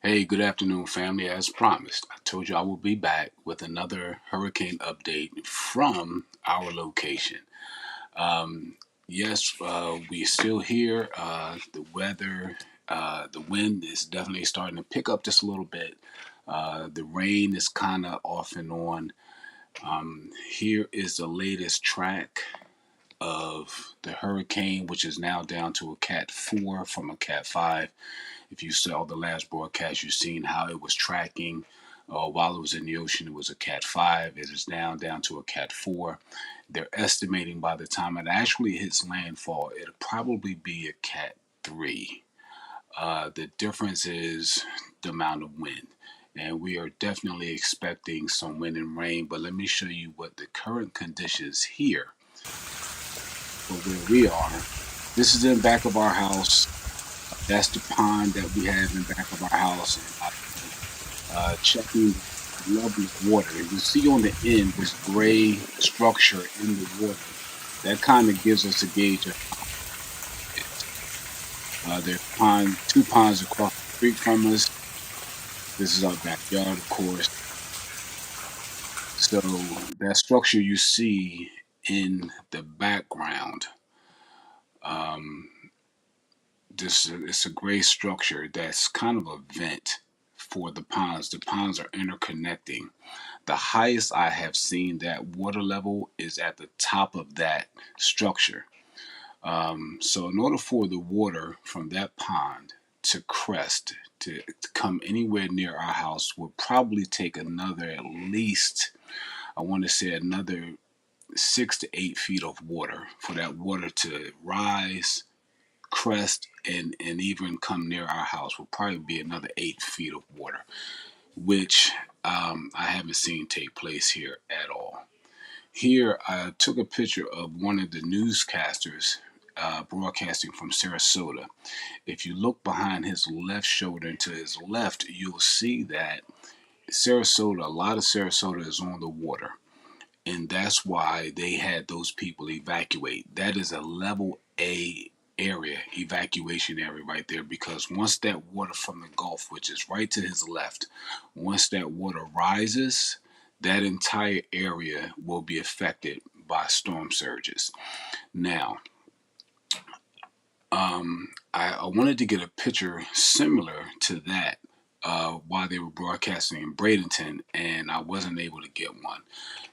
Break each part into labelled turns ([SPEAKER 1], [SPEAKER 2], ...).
[SPEAKER 1] Hey, good afternoon, family. As promised, I told you I will be back with another hurricane update from our location. Um, yes, we're still here. The weather, the wind is definitely starting to pick up just a little bit. The rain is kind of off and on. Here is the latest track of the hurricane, which is now down to a Cat 4 from a Cat 5. If you saw the last broadcast, you've seen how it was tracking. While it was in the ocean, it was a Cat 5. It is now down to a Cat 4. They're estimating by the time it actually hits landfall, it'll probably be a Cat 3. The difference is the amount of wind. And we are definitely expecting some wind and rain. But let me show you what the current conditions here for where we are. This is in back of our house. That's the pond that we have in back of our house. And checking the level of water. And you see on the end this gray structure in the water. That kind of gives us a gauge of how it is. There's two ponds across the street from us. This is our backyard, of course. So that structure you see in the background, um, this it's a gray structure that's kind of a vent for the ponds. The ponds are interconnecting. The highest I have seen that water level is at the top of that structure. So in order for the water from that pond to crest, to come anywhere near our house, would probably take another at least, I want to say another 6 to 8 feet of water for that water to rise, crest, and even come near our house. Will probably be another 8 feet of water, which I haven't seen take place here at all. Here, I took a picture of one of the newscasters broadcasting from Sarasota. If you look behind his left shoulder and to his left, you'll see that Sarasota, a lot of Sarasota is on the water. And that's why they had those people evacuate. That is a level A area, evacuation area right there, because once that water from the Gulf, which is right to his left, once that water rises, that entire area will be affected by storm surges. Now, I wanted to get a picture similar to that while they were broadcasting in Bradenton, and I wasn't able to get one.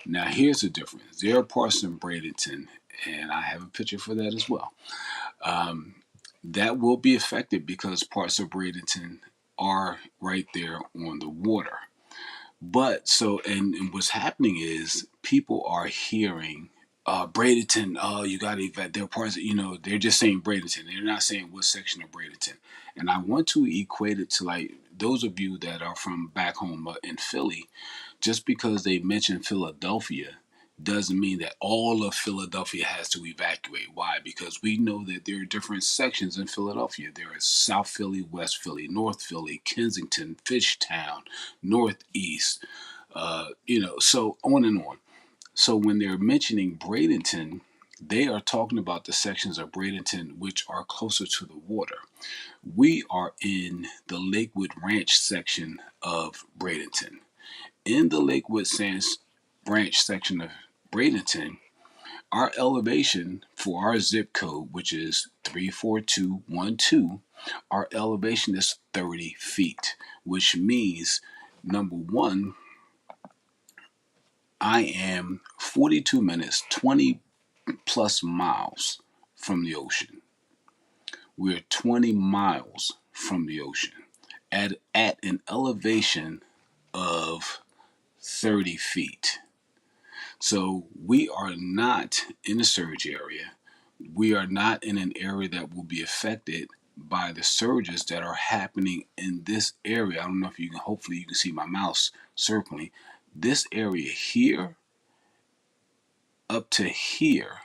[SPEAKER 1] Now, here's the difference. There are parts in Bradenton, and I have a picture for that as well, that will be affected because parts of Bradenton are right there on the water. But so, and what's happening is people are hearing Bradenton, oh, you got to evacuate. There are parts, they're just saying Bradenton. They're not saying what section of Bradenton. And I want to equate it to like those of you that are from back home in Philly. Just because they mention Philadelphia doesn't mean that all of Philadelphia has to evacuate. Why? Because we know that there are different sections in Philadelphia. There is South Philly, West Philly, North Philly, Kensington, Fishtown, Northeast, so on and on. So when they're mentioning Bradenton, they are talking about the sections of Bradenton which are closer to the water. We are in the Lakewood Ranch section of Bradenton. In the Lakewood Sands branch section of Bradenton, our elevation for our zip code, which is 34212, our elevation is 30 feet, which means number one, I am 42 minutes, 20 plus miles from the ocean. We're 20 miles from the ocean at an elevation of 30 feet. So we are not in a surge area. We are not in an area that will be affected by the surges that are happening in this area. I don't know if you can, hopefully you can see my mouse circling. This area here up to here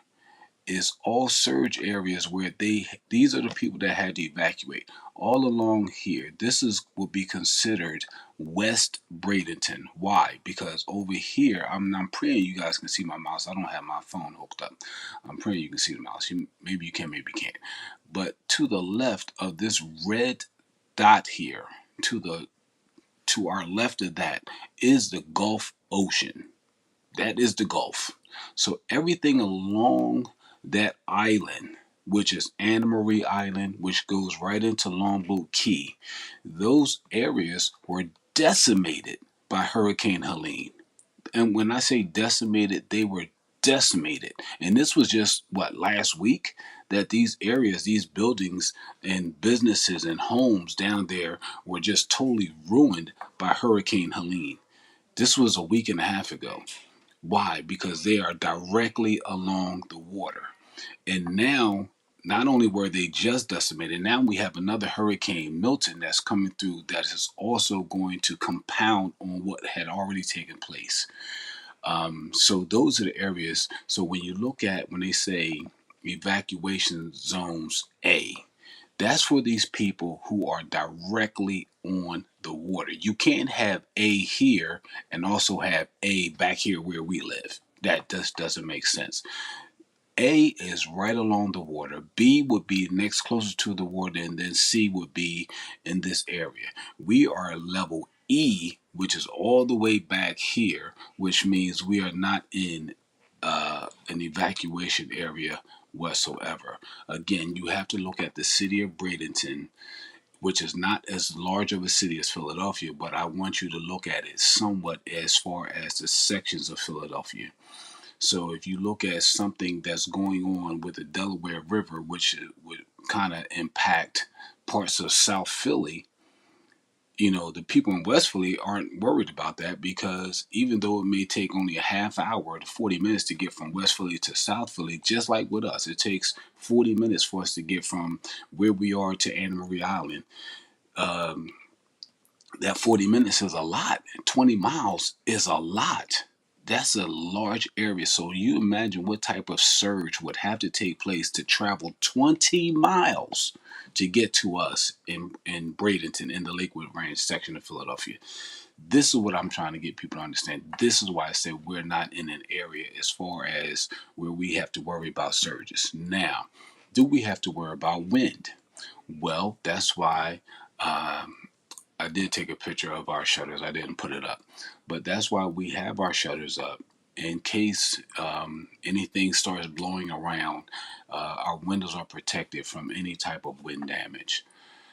[SPEAKER 1] is all surge areas where these are the people that had to evacuate. All along here, this is will be considered West Bradenton. Why? Because over here, I'm praying you guys can see my mouse. I don't have my phone hooked up. I'm praying you can see the mouse. Maybe you can, maybe you can't. But to the left of this red dot here, to the to our left of that is the Gulf Ocean. That is the Gulf. So everything along that island, which is Anna Marie Island, which goes right into Longboat Key, those areas were decimated by Hurricane Helene. And when I say decimated, they were decimated. And this was just what, last week, that these areas, these buildings and businesses and homes down there were just totally ruined by Hurricane Helene. This was a week and a half ago. Why? Because they are directly along the water. And now, not only were they just decimated, now we have another hurricane, Milton, that's coming through that is also going to compound on what had already taken place. So those are the areas. So when you look at, when they say evacuation zones A, that's for these people who are directly on the water. You can't have A here and also have A back here where we live. That just doesn't make sense. A is right along the water. B would be next closer to the water, and then C would be in this area. We are level E, which is all the way back here, which means we are not in an evacuation area whatsoever. Again, you have to look at the city of Bradenton, which is not as large of a city as Philadelphia, but I want you to look at it somewhat as far as the sections of Philadelphia. So if you look at something that's going on with the Delaware River, which would kind of impact parts of South Philly, the people in West Philly aren't worried about that, because even though it may take only a half hour to 40 minutes to get from West Philly to South Philly, just like with us, it takes 40 minutes for us to get from where we are to Anna Marie Island. That 40 minutes is a lot. 20 miles is a lot. That's a large area. So you imagine what type of surge would have to take place to travel 20 miles to get to us in Bradenton, in the Lakewood Ranch section of Philadelphia. This is what I'm trying to get people to understand. This is why I say we're not in an area as far as where we have to worry about surges. Now, do we have to worry about wind? Well, that's why I did take a picture of our shutters. I didn't put it up. But that's why we have our shutters up. In case anything starts blowing around, our windows are protected from any type of wind damage.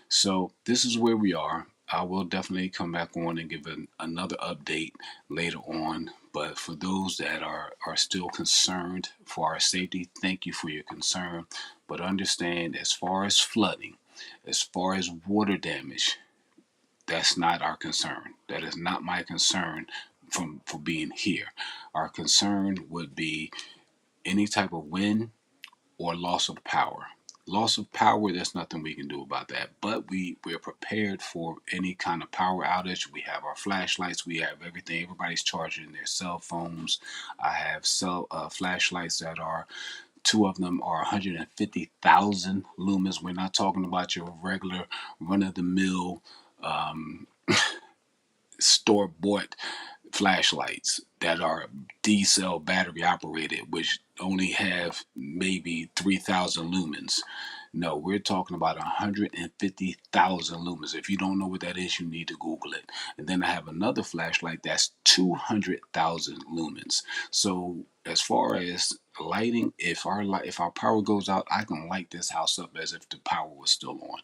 [SPEAKER 1] So this is where we are. I will definitely come back on and give another update later on. But for those that are still concerned for our safety, thank you for your concern. But understand, as far as flooding, as far as water damage, that's not our concern. That is not my concern for being here. Our concern would be any type of wind or loss of power. Loss of power, there's nothing we can do about that. But we're prepared for any kind of power outage. We have our flashlights. We have everything. Everybody's charging their cell phones. I have flashlights that are, two of them are 150,000 lumens. We're not talking about your regular run-of-the-mill store-bought flashlights that are D-cell battery operated, which only have maybe 3,000 lumens. No, we're talking about 150,000 lumens. If you don't know what that is, you need to Google it. And then I have another flashlight that's 200,000 lumens. So as far as lighting, if our power goes out, I can light this house up as if the power was still on.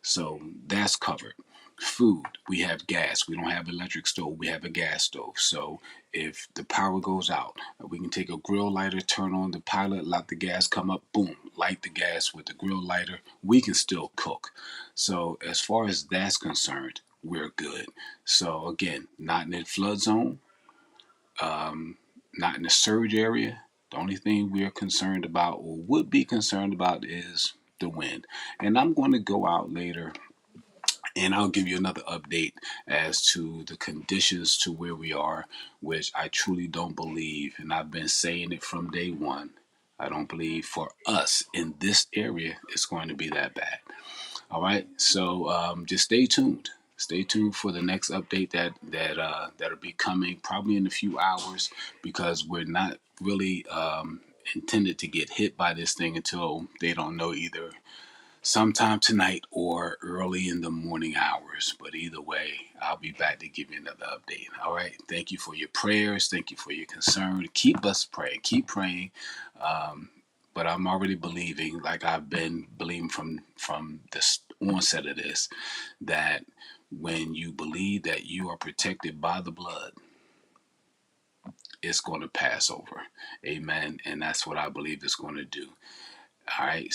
[SPEAKER 1] So that's covered. Food, we have gas. We don't have electric stove. We have a gas stove. So if the power goes out, we can take a grill lighter, turn on the pilot, let the gas come up, boom, light the gas with the grill lighter. We can still cook. So as far as that's concerned, we're good. So again, not in the flood zone, not in the surge area. The only thing we're concerned about, or would be concerned about, is the wind. And I'm going to go out later and I'll give you another update as to the conditions to where we are, which I truly don't believe, and I've been saying it from day one, I don't believe for us in this area it's going to be that bad. All right, so just stay tuned. Stay tuned for the next update that'll be coming probably in a few hours, because we're not really intended to get hit by this thing until they don't know either sometime tonight or early in the morning hours. But either way, I'll be back to give you another update. All right. Thank you for your prayers. Thank you for your concern. Keep us praying. Keep praying. Um, but I'm already believing, like I've been believing from the onset of this, that when you believe that you are protected by the blood, it's going to pass over. Amen. And that's what I believe it's going to do. All right.